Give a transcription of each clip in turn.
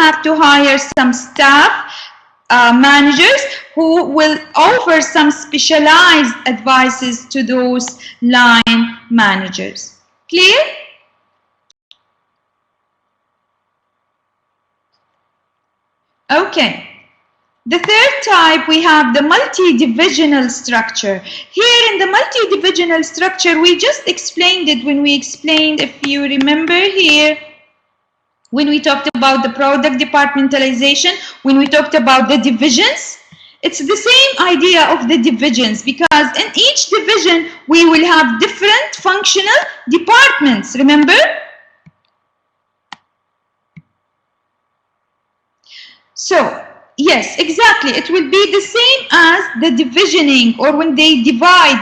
have to hire some staff managers who will offer some specialized advices to those line managers. Clear? Okay. The third type, we have the multi-divisional structure. Here in the multi-divisional structure, we just explained it when we explained, if you remember here, when we talked about the product departmentalization, when we talked about the divisions. It's the same idea of the divisions, because in each division, we will have different functional departments, remember? So, yes, exactly. It will be the same as the divisioning, or when they divide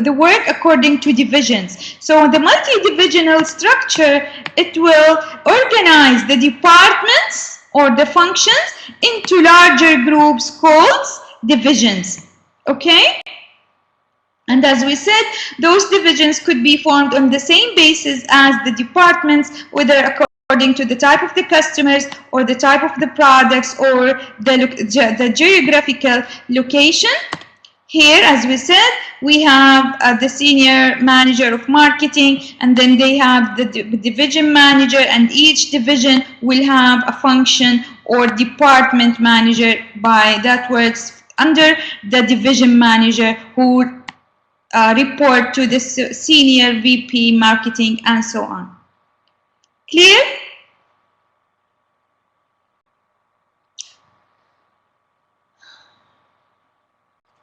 the work according to divisions. So the multi-divisional structure, it will organize the departments or the functions into larger groups called divisions. Okay? And as we said, those divisions could be formed on the same basis as the departments, whether according to the type of the customers or the type of the products or the geographical location. Here, as we said, we have the senior manager of marketing, and then they have the division manager, and each division will have a function or department manager that works under the division manager, who report to the senior VP marketing, and so on. Clear?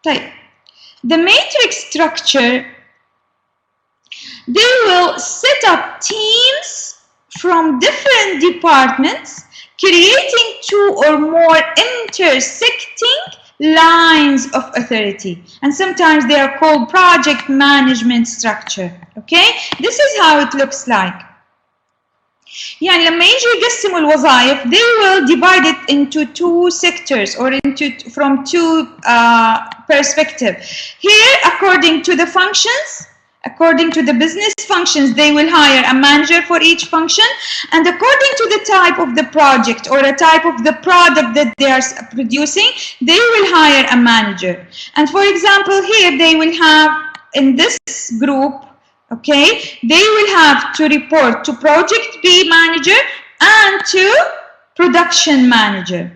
طيب. The matrix structure, they will set up teams from different departments, creating two or more intersecting lines of authority, and sometimes they are called project management structure. Okay, this is how it looks like. يعني لما يجي يقسموا الوظائف, they will divide it into two sectors, or from two perspectives. Here, according to the functions, according to the business functions, they will hire a manager for each function, and according to the type of the project or a type of the product that they are producing, they will hire a manager. And for example, here they will have, in this group, okay, they will have to report to project B manager and to production manager,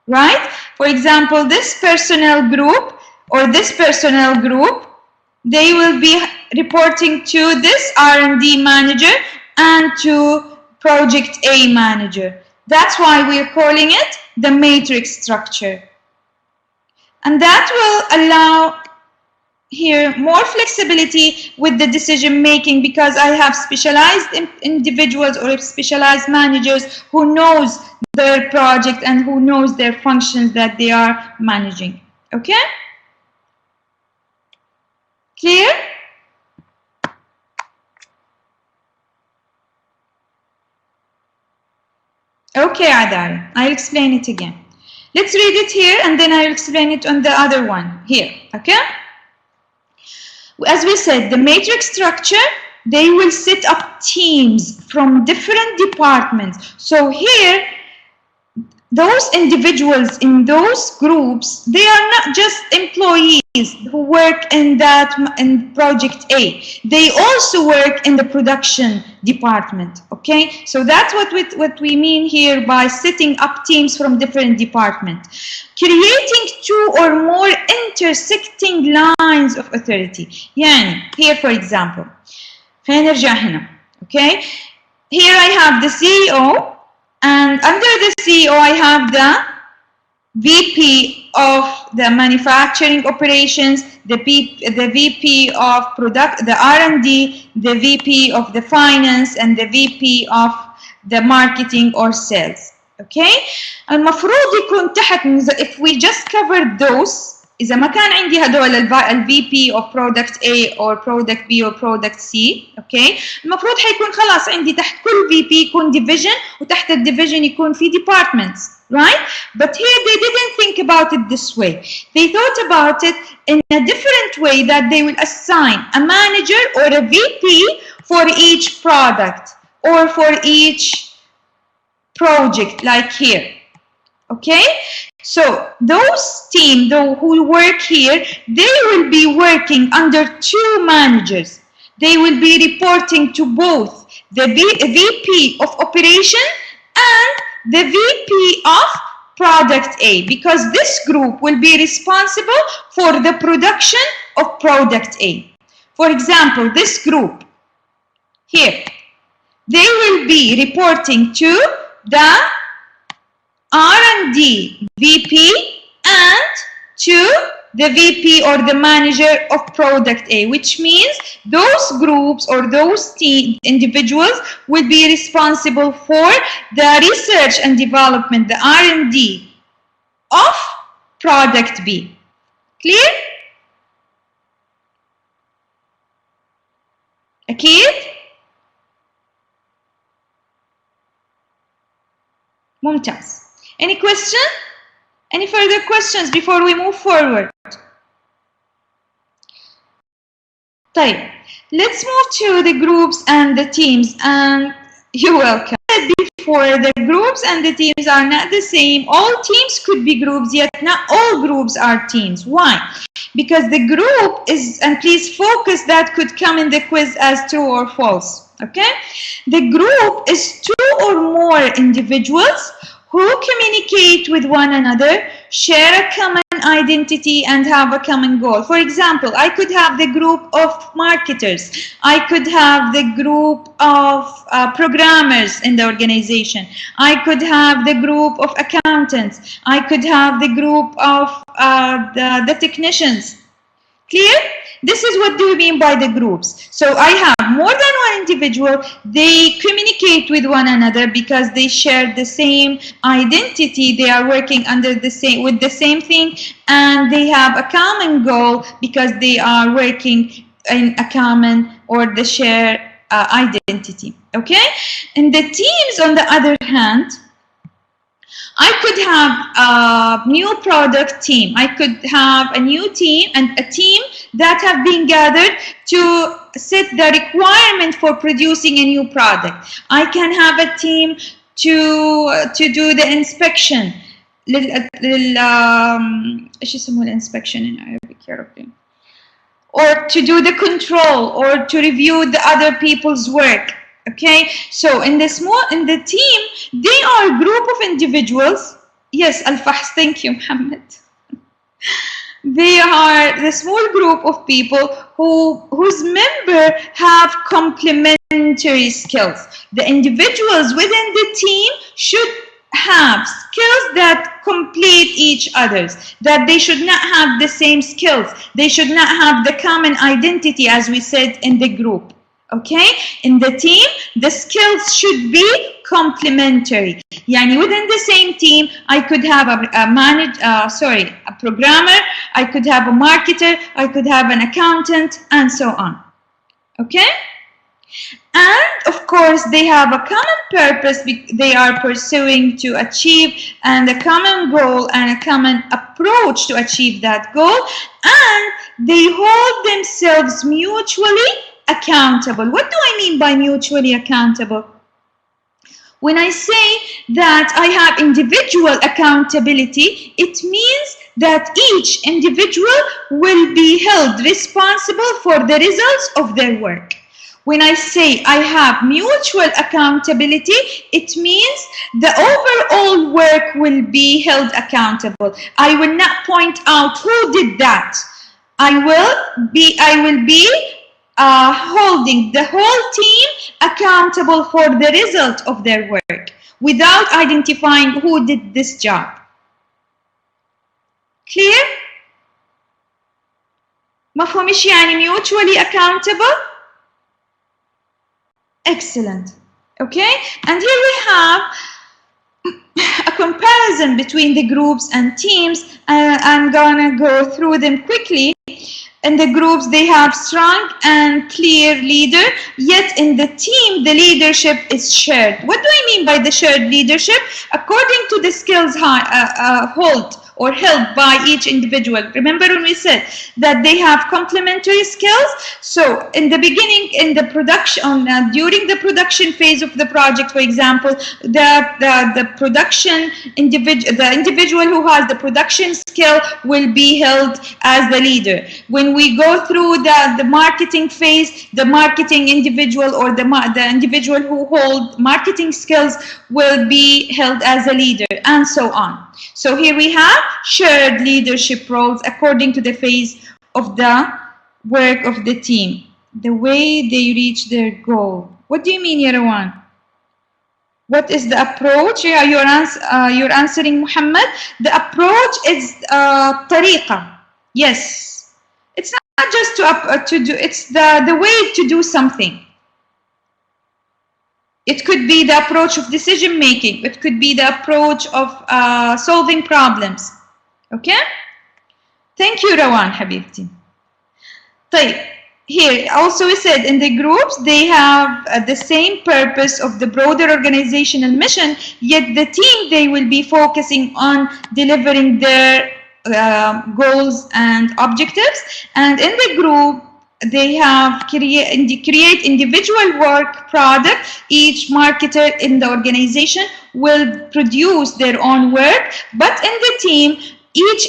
right? For example, this personnel group or this personnel group, they will be reporting to this R&D manager and to project A manager. That's why we're calling it the matrix structure. And that will allow here more flexibility with the decision making, because I have specialized individuals or specialized managers who knows their project and who knows their functions that they are managing. Okay? Clear? Okay, Adara, I'll explain it again. Let's read it here and then I'll explain it on the other one here. Okay? As we said, the matrix structure, they will set up teams from different departments. So here, those individuals in those groups, they are not just employees who work in project A. They also work in the production department. Okay, so that's what we mean here by setting up teams from different departments. Creating two or more intersecting lines of authority. يعني, here for example, خلينا نرجع هنا. Okay, here I have the CEO, and under the CEO I have the VP of the manufacturing operations, the VP of product, the R&D, the VP of the finance, and the VP of the marketing or sales. Okay? المفروض يكون تحت, if we just covered those, إذا ما كان عندي هدول ال VP of product A or product B or product C, okay, المفروض حيكون خلاص عندي تحت كل VP يكون division, وتحت الdivision يكون في departments, right? But here they didn't think about it this way. They thought about it in a different way, that they will assign a manager or a VP for each product or for each project, like here. Okay, so those team who work here, they will be working under 2 managers. They will be reporting to both the VP of operation and the VP of product A, because this group will be responsible for the production of product A. For example, this group here, they will be reporting to the R&D VP and to the VP or the manager of product A, which means those groups or those individuals will be responsible for the research and development, the R&D of product B. Clear? أكيد؟ ممتاز. Any question? Any further questions before we move forward? طيب, let's move to the groups and the teams, and you're welcome. Before, the groups and the teams are not the same. All teams could be groups, yet not all groups are teams. Why? Because the group is, and please focus, that could come in the quiz as true or false. Okay? The group is 2 or more individuals who communicate with one another, share a common identity, and have a common goal. For example, I could have the group of marketers. I could have the group of programmers in the organization. I could have the group of accountants. I could have the group of the technicians. Clear? This is what do we mean by the groups. So I have more than one individual. They communicate with one another because they share the same identity. They are working under the same, with the same thing, and they have a common goal because they are working in a common or the shared identity. Okay? And the teams, on the other hand, I could have a new product team. I could have a new team and a team that have been gathered to set the requirement for producing a new product. I can have a team to do the inspection. إيش يسموه inspection in Arabic يا ربي? Or to do the control, or to review the other people's work. Okay, so in the team, they are a group of individuals. Yes, Al-Fahs, thank you, Muhammad. They are the small group of people whose members have complementary skills. The individuals within the team should have skills that complete each other's, that they should not have the same skills. They should not have the common identity, as we said in the group. Okay, in the team, the skills should be complementary. Yani within the same team, I could have a programmer, I could have a marketer, I could have an accountant, and so on. Okay, and of course they have a common purpose they are pursuing to achieve, and a common goal and a common approach to achieve that goal, and they hold themselves mutually accountable. What do I mean by mutually accountable? When I say that I have individual accountability, it means that each individual will be held responsible for the results of their work. When I say I have mutual accountability, it means the overall work will be held accountable. I will not point out who did that. I will be holding the whole team accountable for the result of their work without identifying who did this job. Clear? مفهومش يعني mutually accountable? Excellent. Okay, and here we have a comparison between the groups and teams. I'm gonna go through them quickly. In the groups, they have strong and clear leader, yet in the team, the leadership is shared. What do I mean by the shared leadership? According to the skills or helped by each individual. Remember when we said that they have complementary skills? So in the beginning, in the production, during the production phase of the project, for example, the production individual, the individual who has the production skill will be held as the leader. When we go through the marketing phase, the marketing individual or the individual who hold marketing skills will be held as a leader, and so on. So here we have shared leadership roles according to the phase of the work of the team, the way they reach their goal. What do you mean, Yarawan? What is the approach? Yeah, you're answering, Muhammad. The approach is tariqa. Yes, it's not just to do. It's the way to do something. It could be the approach of decision making. It could be the approach of solving problems. Okay? Thank you, Rawan, Habibti. طيب. Here also we said in the groups they have the same purpose of the broader organizational mission, yet the team, they will be focusing on delivering their goals and objectives. And in the group they have create individual work product. Each marketer in the organization will produce their own work, but in the team, each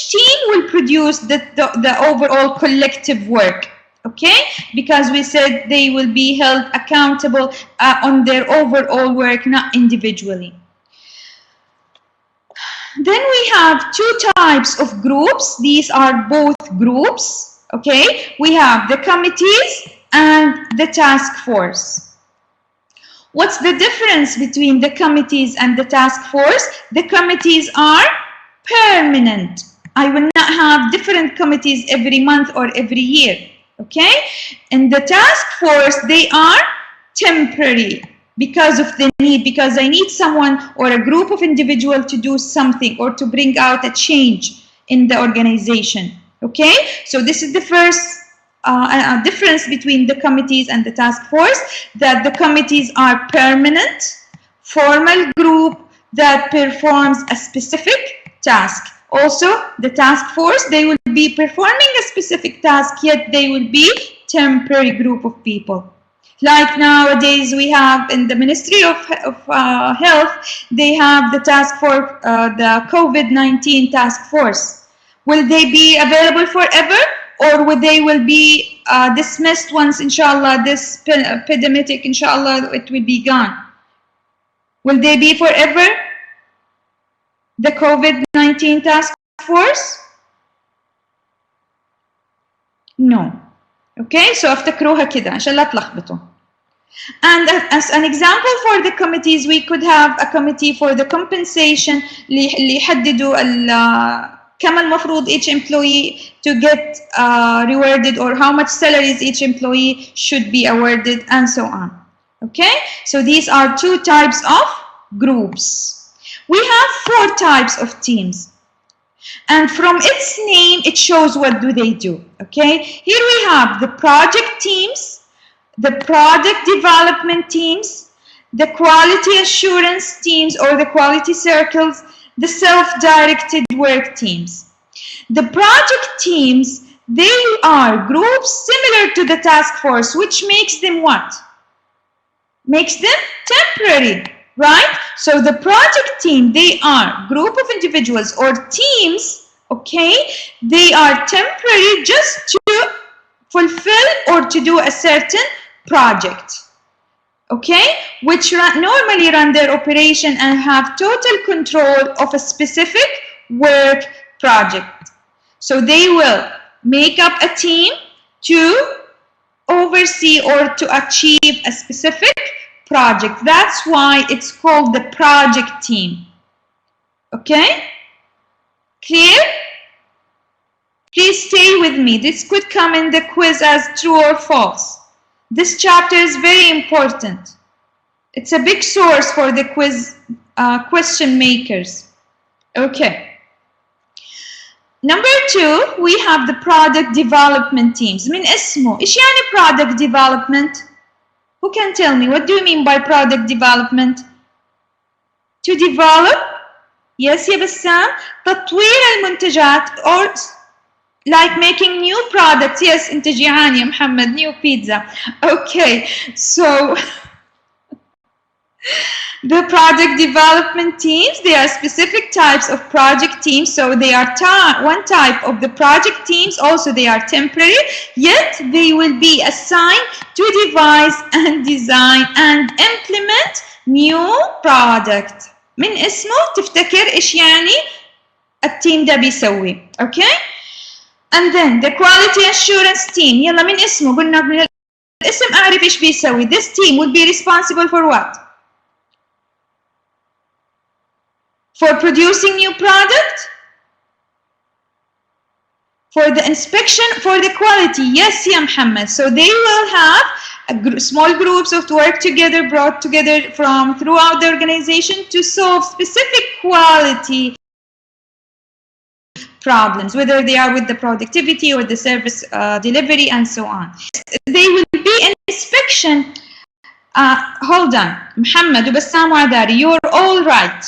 team will produce the overall collective work. Okay, because we said they will be held accountable on their overall work, not individually. Then we have two types of groups. These are both groups. Okay, we have the committees and the task force. What's the difference between the committees and the task force? The committees are permanent. I will not have different committees every month or every year. Okay, and the task force, they are temporary because of the need, because I need someone or a group of individuals to do something or to bring out a change in the organization. Okay, so this is the first difference between the committees and the task force, that the committees are permanent, formal group that performs a specific task. Also, the task force, they will be performing a specific task, yet they will be temporary group of people. Like nowadays we have in the Ministry of Health, they have the task for the COVID-19 task force. Will they be available forever, or will they will be dismissed once, inshallah, this pandemic, inshallah, it will be gone? Will they be forever? The COVID-19 task force? No. Okay, so افتكروها كده عشان لا تلخبطوا. And as an example for the committees, we could have a committee for the compensation اللي يحددوا كم المفروض each employee to get rewarded, or how much salaries each employee should be awarded, and so on. Okay, so these are two types of groups. We have four types of teams, and from its name it shows what do they do. Okay, here we have the project teams, the product development teams, the quality assurance teams or the quality circles, the self-directed work teams. The project teams, they are groups similar to the task force, which makes them what? Makes them temporary. Right? So the project team, they are group of individuals or teams, okay? They are temporary just to fulfill or to do a certain project, okay? Which normally run their operation and have total control of a specific work project. So they will make up a team to oversee or to achieve a specific project. That's why it's called the project team. Okay? Clear? Please stay with me. This could come in the quiz as true or false. This chapter is very important. It's a big source for the quiz question makers. Okay. Number two, we have the product development teams. من اسمه. إيش يعني product development? Who can tell me, what do you mean by product development? To develop Yes يا بسام. تطوير المنتجات or like making new products. Yes, انت جيعان يا محمد. New pizza. Okay, so the project development teams, they are specific types of project teams. So they are one type of the project teams. Also, they are temporary, yet they will be assigned to devise and design and implement new product. من اسمه تفتكر إيش يعني التيم ده بيسوي. Okay? And then the quality assurance team. يلا من اسمه قلنا من الاسم أعرف إيش بيسوي. This team will be responsible for what? For producing new product, for the inspection, for the quality. Yes, yeah, Muhammad. So they will have small groups of work together, brought together from throughout the organization to solve specific quality problems, whether they are with the productivity or the service delivery and so on. They will be an inspection. Hold on, Muhammad, Bassam Adari, you're all right.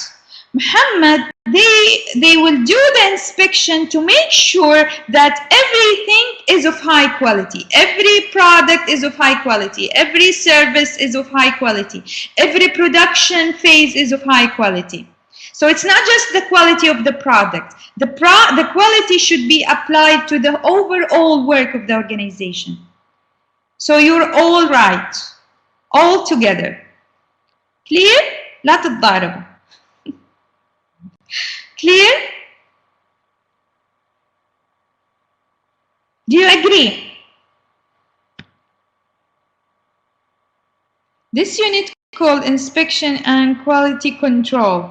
Muhammad, they will do the inspection to make sure that everything is of high quality. Every product is of high quality. Every service is of high quality. Every production phase is of high quality. So it's not just the quality of the product. The quality should be applied to the overall work of the organization. So you're all right. All together. Clear? لا تتضاربوا. Clear? Do you agree? This unit called inspection and quality control.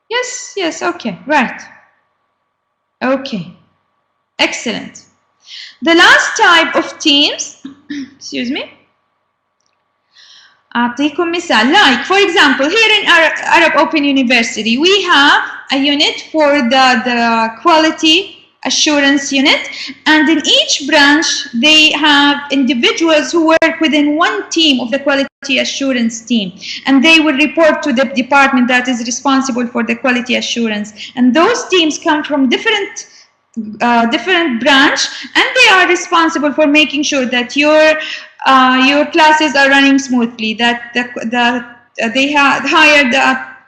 Yes, yes, okay, right. Okay, excellent. The last type of teams, excuse me. أعطيكم مثال. Like, for example, here in Arab Open University, we have a unit for the quality assurance unit, and in each branch, they have individuals who work within one team of the quality assurance team, and they will report to the department that is responsible for the quality assurance. And those teams come from different branch, and they are responsible for making sure that your classes are running smoothly, that they have hired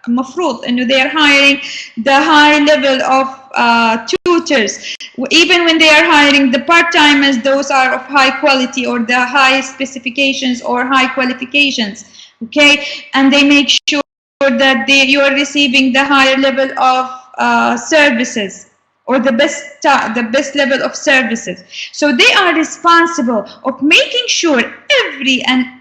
المفروض انه they are hiring the high level of tutors. Even when they are hiring the part-timers, those are of high quality or the high specifications or high qualifications. Okay, and they make sure that you are receiving the higher level of services, or the best level of services. So they are responsible of making sure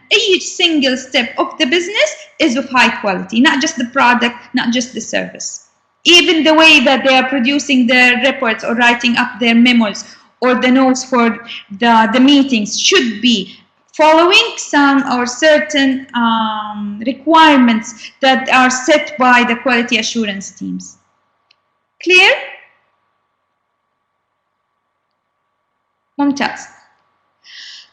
each single step of the business is of high quality, not just the product, not just the service. Even the way that they are producing their reports or writing up their memos or the notes for the meetings should be following some or certain requirements that are set by the quality assurance teams. Clear? ممتاز.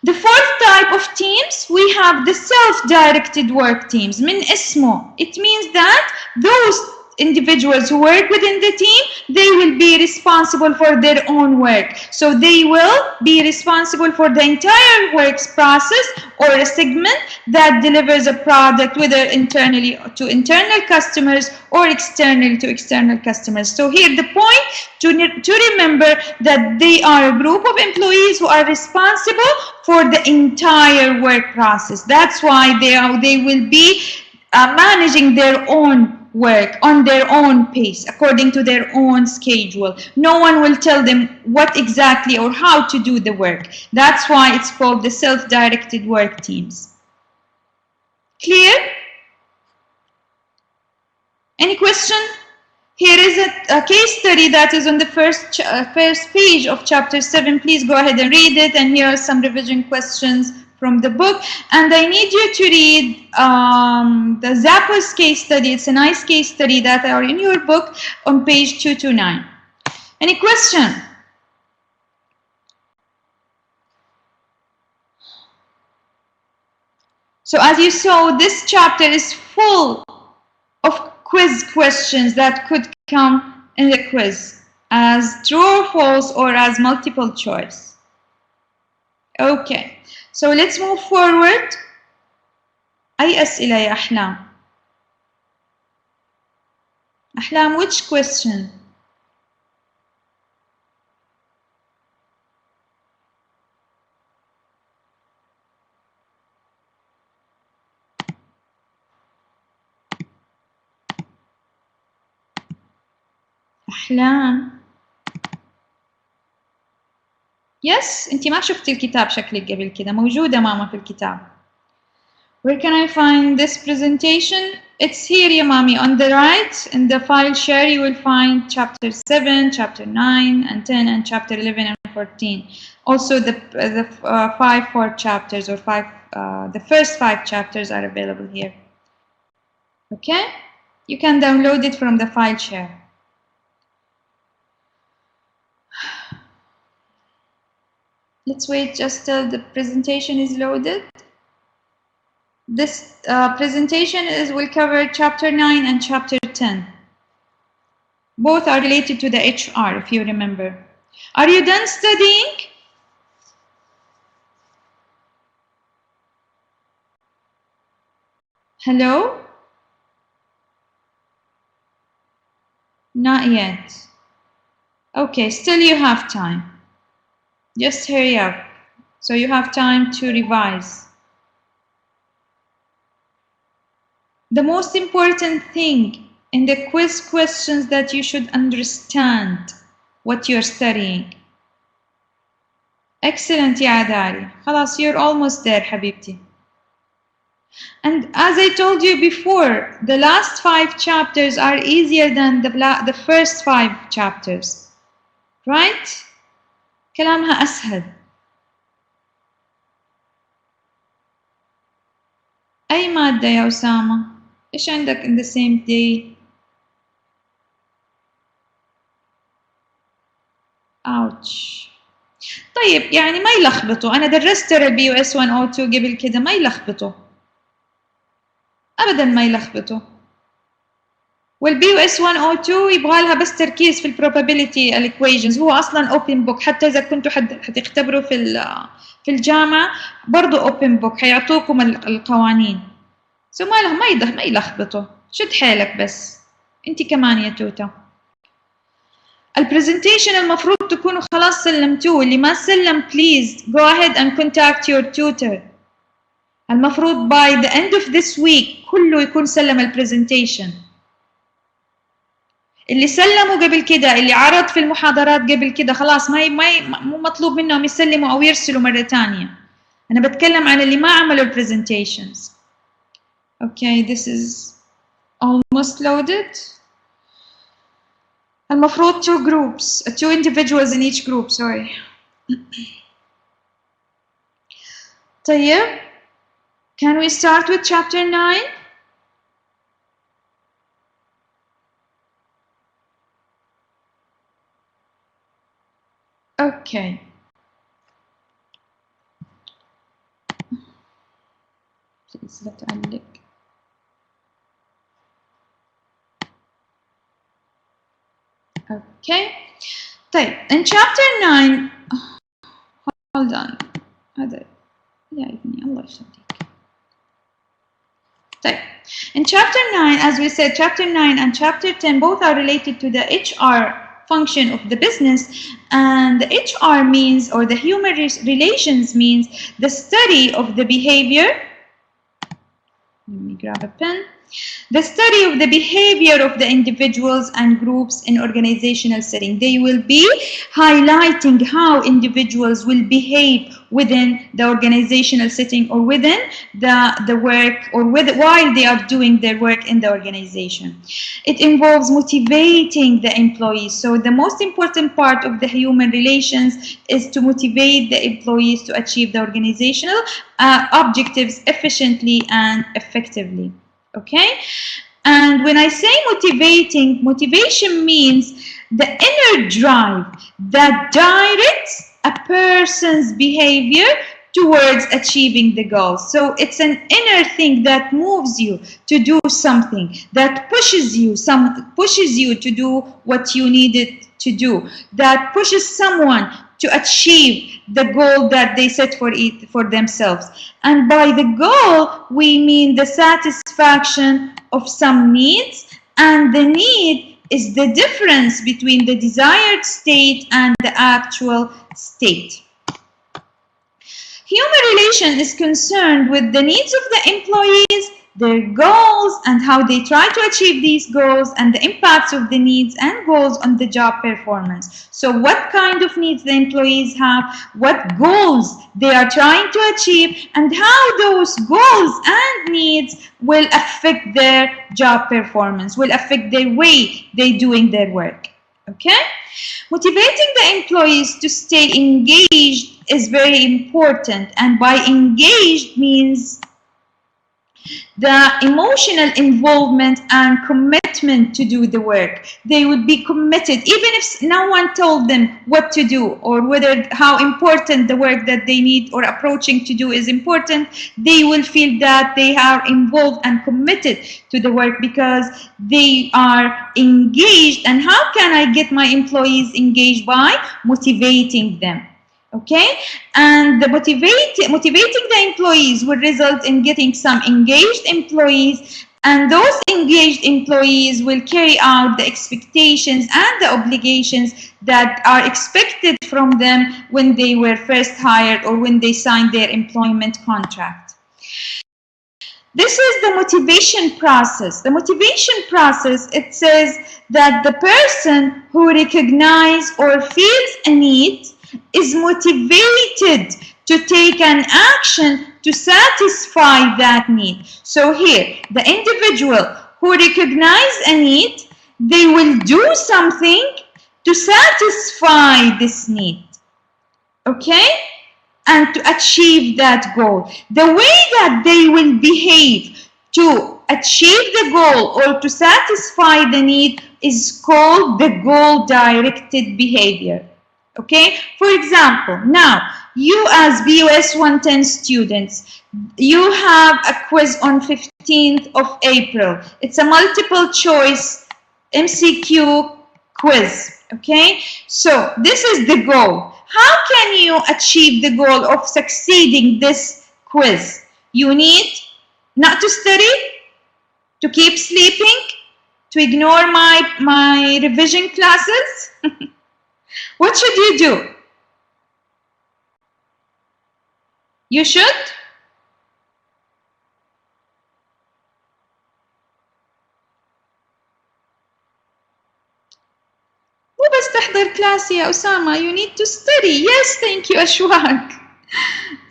The fourth type of teams, we have the self-directed work teams. من اسمه, it means that those individuals who work within the team, they will be responsible for their own work. So they will be responsible for the entire works process or a segment that delivers a product, whether internally to internal customers or externally to external customers. So here the point to remember that they are a group of employees who are responsible for the entire work process. That's why they will be managing their own work on their own pace, according to their own schedule. No one will tell them what exactly or how to do the work. That's why it's called the self-directed work teams. Clear? Any question? Here is a case study that is on the first page of chapter 7. Please go ahead and read it, and here are some revision questions from the book. And I need you to read the Zappos case study. It's a nice case study that are in your book on page 229. Any question? So as you saw, this chapter is full of quiz questions that could come in the quiz as true or false or as multiple choice. Okay, so let's move forward. أي أسئلة يا أحلام؟ أحلام, which question? أحلام. Yes, أنتي ما شفتي الكتاب شكلك قبل كده. موجودة ماما في الكتاب. Where can I find this presentation? It's here يا مامي. On the right in the file share you will find chapter 7, chapter 9 and 10 and chapter 11 and 14. Also the 4 chapters or the first 5 chapters are available here. Okay? You can download it from the file share. Let's wait just till the presentation is loaded. This presentation will cover chapter 9 and chapter 10. Both are related to the HR, if you remember. Are you done studying? Hello? Not yet. Okay, still you have time. Just hurry up, so you have time to revise. The most important thing in the quiz questions that you should understand what you're studying. Excellent يا عداري. خلاص, you're almost there حبيبتي. And as I told you before, the last 5 chapters are easier than the first 5 chapters. Right? كلامها أسهل. أي مادة يا أسامة؟ إيش عندك in the same day؟ ouch. طيب يعني ما يلخبطوا. أنا درست ترى BUS 102 قبل كده، ما يلخبطوا. أبداً ما يلخبطوا. والBUS 102 يبغى لها بس تركيز في probability equations. هو أصلاً open book. حتى إذا كنتوا حتختبروا في الجامعة برضو open book. حيعطوكم القوانين. سو ما يلخبطوا. شد حيلك بس. أنتي كمان يا توتا. البرزنتيشن المفروض تكونوا خلاص سلمتوه. اللي ما سلم please go ahead and contact your tutor. المفروض by the end of this week كله يكون سلم البرزنتيشن. اللي سلموا قبل كده، اللي عرض في المحاضرات قبل كده، خلاص مو مطلوب منهم يسلموا أو يرسلوا مرة تانية. أنا بتكلم عن اللي ما عملوا presentations. Okay, this is almost loaded. المفروض 2 groups, 2 individuals in each group, sorry. طيب, can we start with chapter 9? Okay. Please لا تعلق. Okay. طيب, in chapter 9, hold on. هذا يا ابني الله يخليك. طيب, in chapter 9, as we said, chapter 9 and chapter 10 both are related to the HR function of the business, and the HR means, or the human relations means, the study of the behavior. Let me grab a pen. The study of the behavior of the individuals and groups in organizational setting. They will be highlighting how individuals will behave within the organizational setting or within the work, or while they are doing their work in the organization. It involves motivating the employees. So the most important part of the human relations is to motivate the employees to achieve the organizational objectives efficiently and effectively. Okay, and when I say motivating, motivation means the inner drive that directs a person's behavior towards achieving the goals. So it's an inner thing that moves you to do something, that pushes you to do what you needed to do, that pushes someone to achieve the goal that they set for themselves. And by the goal, we mean the satisfaction of some needs, and the need is the difference between the desired state and the actual state. Human relation is concerned with the needs of the employees, their goals, and how they try to achieve these goals, and the impacts of the needs and goals on the job performance. So what kind of needs the employees have, what goals they are trying to achieve, and how those goals and needs will affect their job performance, will affect the way they're doing their work. Okay? Motivating the employees to stay engaged is very important, and by engaged means the emotional involvement and commitment to do the work. They would be committed, even if no one told them what to do or how important the work that they need or approaching to do is important. They will feel that they are involved and committed to the work because they are engaged. And how can I get my employees engaged? By motivating them. Okay, and motivating the employees will result in getting some engaged employees, and those engaged employees will carry out the expectations and the obligations that are expected from them when they were first hired or when they signed their employment contract. This is the motivation process. The motivation process, it says that the person who recognizes or feels a need is motivated to take an action to satisfy that need. So here, the individual who recognizes a need, they will do something to satisfy this need, okay? And to achieve that goal. The way that they will behave to achieve the goal or to satisfy the need is called the goal-directed behavior. Okay, for example, now you as Bus110 students, you have a quiz on 15th of April. It's a multiple choice MCQ quiz. Okay, so this is the goal. How can you achieve the goal of succeeding this quiz? You need not to study, to keep sleeping, to ignore my revision classes. What should you do? You should مو بس تحضر كلاس يا أسامة. You need to study. Yes, thank you, Ashwag.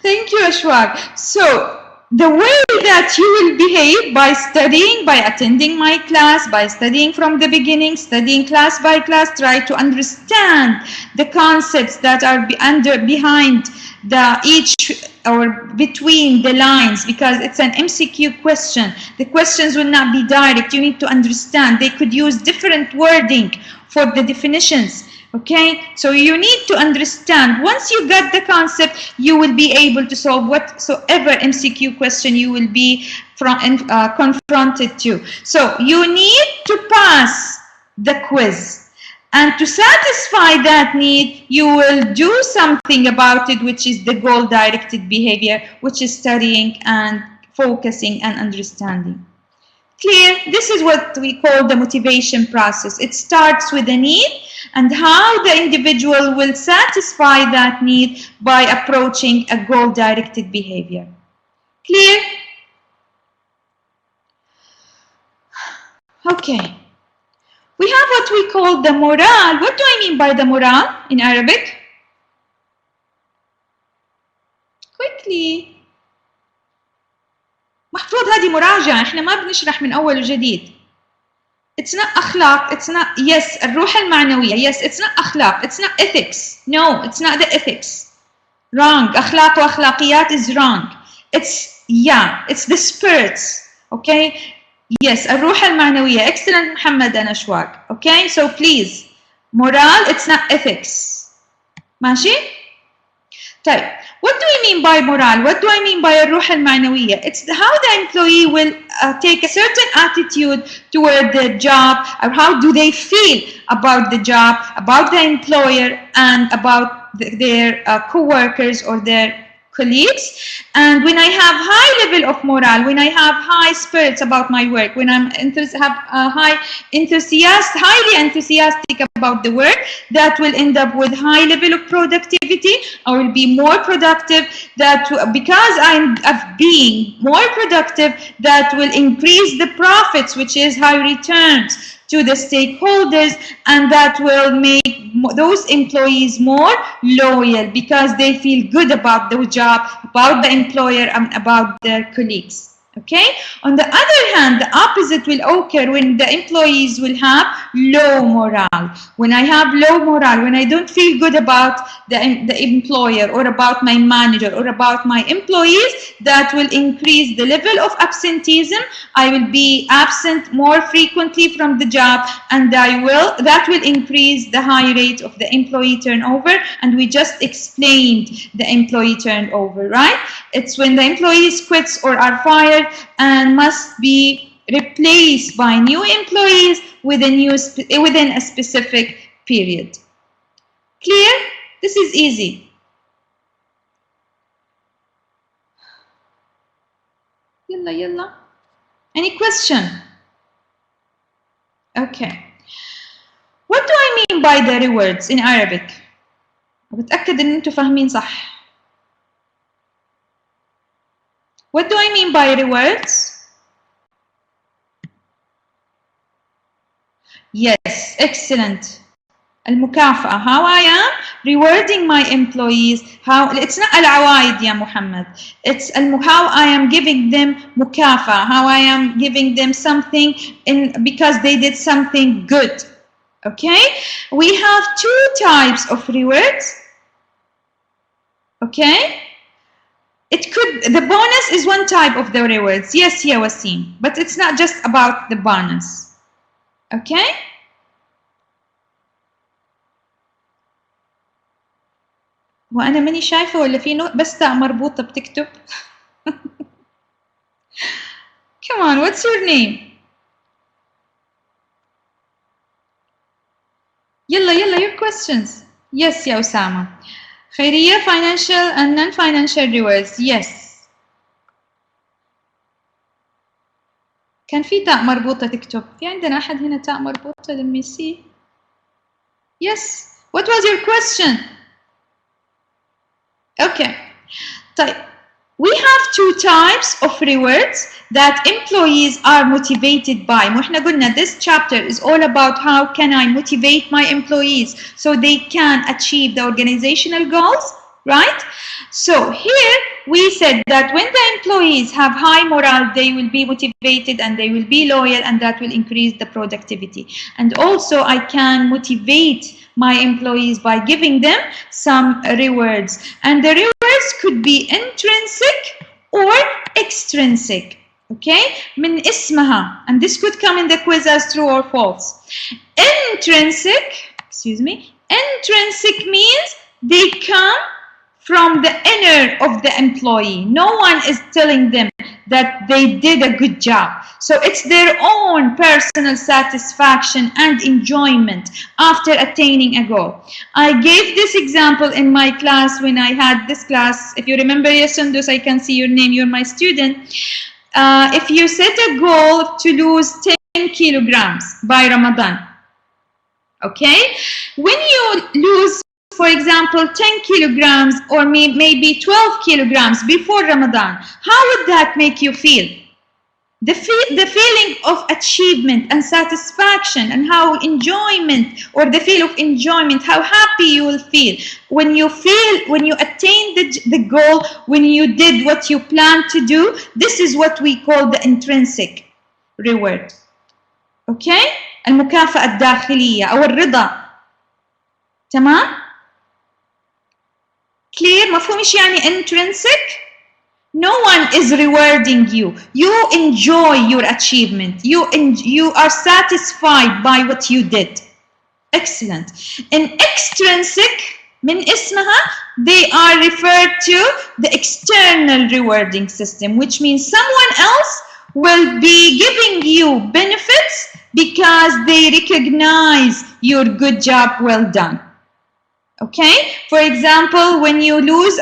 Thank you, Ashwag. So, the way that you will behave by studying, by attending my class, by studying from the beginning, studying class by class, try to understand the concepts that are behind each or between the lines, because it's an MCQ question. The questions will not be direct. You need to understand. They could use different wording for the definitions. Okay, so you need to understand. Once you get the concept, you will be able to solve whatsoever MCQ question you will be confronted to. So you need to pass the quiz. And to satisfy that need, you will do something about it, which is the goal-directed behavior, which is studying and focusing and understanding. Clear? This is what we call the motivation process. It starts with a need and how the individual will satisfy that need by approaching a goal-directed behavior. Clear? Okay. We have what we call the morale. What do I mean by the morale in Arabic? Quickly. مفروض هذه مراجعة. احنا ما بنشرح من أول وجديد. It's not أخلاق. It's not, yes, الروح المعنوية. Yes, it's not أخلاق. It's not ethics. No, it's not the ethics. Wrong. أخلاق وأخلاقيات is wrong. It's, yeah, it's the spirits. Okay? Yes, الروح المعنوية. Excellent, محمد and Ashwag. Okay? So please, morale, it's not ethics. ماشي؟ طيب, What do we mean by morale? What do I mean by الروح المعنوية? It's how the employee will take a certain attitude toward the job, or how do they feel about the job, about the employer, and about their co-workers or their colleagues. And when I have high level of morale, when I have high spirits about my work, when I'm highly enthusiastic about the work, that will end up with high level of productivity. I will be more productive. That because I'm being more productive, that will increase the profits, which is high returns to the stakeholders, and that will make those employees more loyal because they feel good about the job, about the employer, and about their colleagues. Okay. On the other hand, the opposite will occur when the employees will have low morale. When I have low morale, when I don't feel good about the employer or about my manager or about my employees, that will increase the level of absenteeism. I will be absent more frequently from the job, and that will increase the high rate of the employee turnover. And we just explained the employee turnover, right? It's when the employees quits or are fired and must be replaced by new employees within a specific period. Clear? This is easy. Yalla yalla. Any question? Okay. What do I mean by the rewards in Arabic? بتأكد إن أنتوا فاهمين صح. What do I mean by rewards? Yes, excellent. المكافأة. How I am rewarding my employees. It's not العوايد يا محمد. It's how I am giving them مكافأة. How I am giving them something because they did something good. Okay? We have two types of rewards. Okay? The bonus is one type of the rewards. Yes, ya Wasim. But it's not just about the bonus. Okay? وأنا ماني شايفة ولا في بس تاء مربوطة بتكتب. Come on, what's your name? يلا your questions. Yes, يا أسامة. خيرية financial and non-financial rewards. Yes. كان في تاء مربوطة تكتب. في عندنا أحد هنا تاء مربوطة. Let me see. Yes. What was your question? Okay. طيب. We have two types of rewards that employees are motivated by. وإحنا قلنا this chapter is all about how can I motivate my employees so they can achieve the organizational goals, right? So here we said that when the employees have high morale, they will be motivated and they will be loyal, and that will increase the productivity. And also I can motivate my employees by giving them some rewards, and the rewards could be intrinsic or extrinsic. Okay, من اسمها, and this could come in the quiz as true or false. Intrinsic means they come from the inner of the employee. No one is telling them that they did a good job. So it's their own personal satisfaction and enjoyment after attaining a goal. I gave this example in my class when I had this class. If you remember, Yasundus, I can see your name, you're my student. If you set a goal to lose 10 kilograms by Ramadan, okay? When you lose, for example, 10 kilograms or maybe 12 kilograms before Ramadan, how would that make you feel? The feeling of achievement and satisfaction, and how enjoyment, or the feel of enjoyment, how happy you will feel when you attain the goal, when you did what you planned to do. This is what we call the intrinsic reward. Okay? المكافأة الداخلية أو الرضا. تمام؟ Clear? مفهوم إيش يعني intrinsic? No one is rewarding you. You enjoy your achievement. You are satisfied by what you did. Excellent. In extrinsic, من اسمها they are referred to the external rewarding system, which means someone else will be giving you benefits because they recognize your good job well done. Okay, for example, when you lose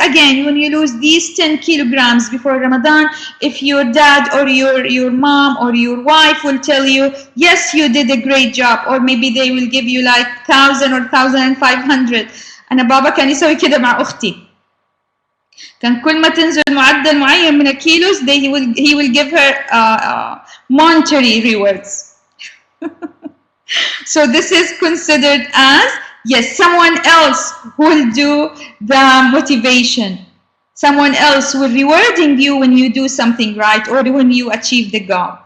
these 10 kilograms before Ramadan, if your dad or your mom or your wife will tell you, yes, you did a great job, or maybe they will give you like 1,000 or 1,500. أنا بابا كان يسوي كده مع أختي. كان كل ما تنزل معدل معين من الكيلوز he will give her monetary rewards. So this is considered as, yes, someone else will do the motivation. Someone else will rewarding you when you do something right or when you achieve the goal.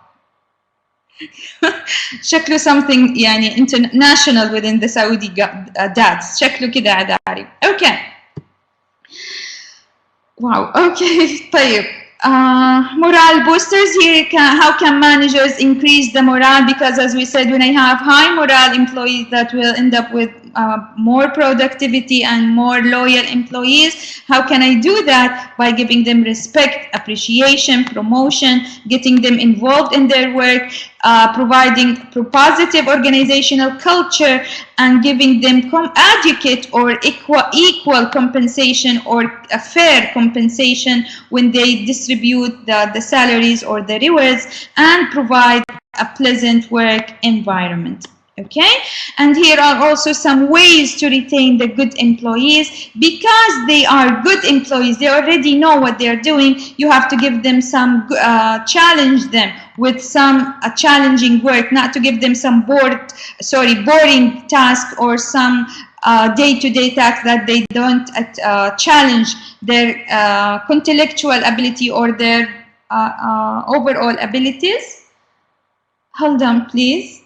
شكله something يعني international within the Saudi dads. شكله كده عداري. Okay. Wow. Okay. طيب. Morale boosters here. How can managers increase the morale? Because as we said, when I have high morale employees, that will end up with more productivity and more loyal employees. How can I do that? By giving them respect, appreciation, promotion, getting them involved in their work, providing positive organizational culture, and giving them adequate or equal compensation or a fair compensation when they distribute the salaries or the rewards, and provide a pleasant work environment. Okay, and here are also some ways to retain the good employees. Because they are good employees, they already know what they are doing. You have to give them some challenge them with some challenging work, not to give them some boring task or some day-to-day task that they don't challenge their intellectual ability or their overall abilities. Hold on, please.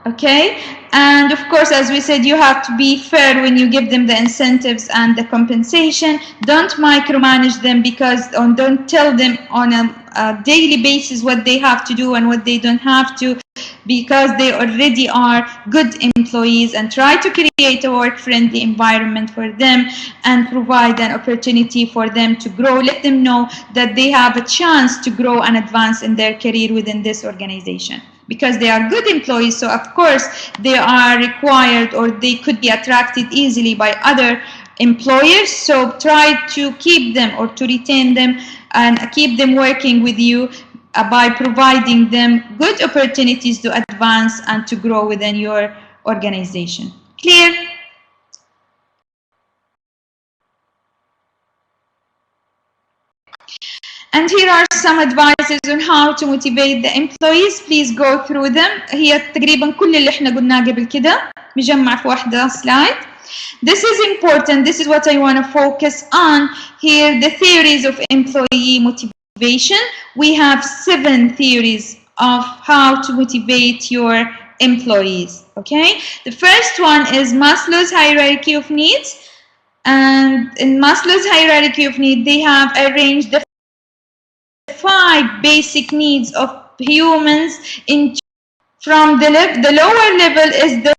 Okay, and of course, as we said, you have to be fair when you give them the incentives and the compensation. Don't micromanage them, because don't tell them on a daily basis what they have to do and what they don't have to, because they already are good employees. And try to create a work-friendly environment for them and provide an opportunity for them to grow. Let them know that they have a chance to grow and advance in their career within this organization, because they are good employees. So of course they are required, or they could be attracted easily by other employers. So try to keep them or to retain them and keep them working with you by providing them good opportunities to advance and to grow within your organization. Clear? And here are some advices on how to motivate the employees. Please go through them. هي تقريبا كل اللي احنا قلناه قبل كده مجمع في واحدة slide. This is important. This is what I want to focus on here. The theories of employee motivation. We have 7 theories of how to motivate your employees. Okay. The first one is Maslow's hierarchy of needs. And in Maslow's hierarchy of needs, they have arranged the 5 basic needs of humans. From the lower level is the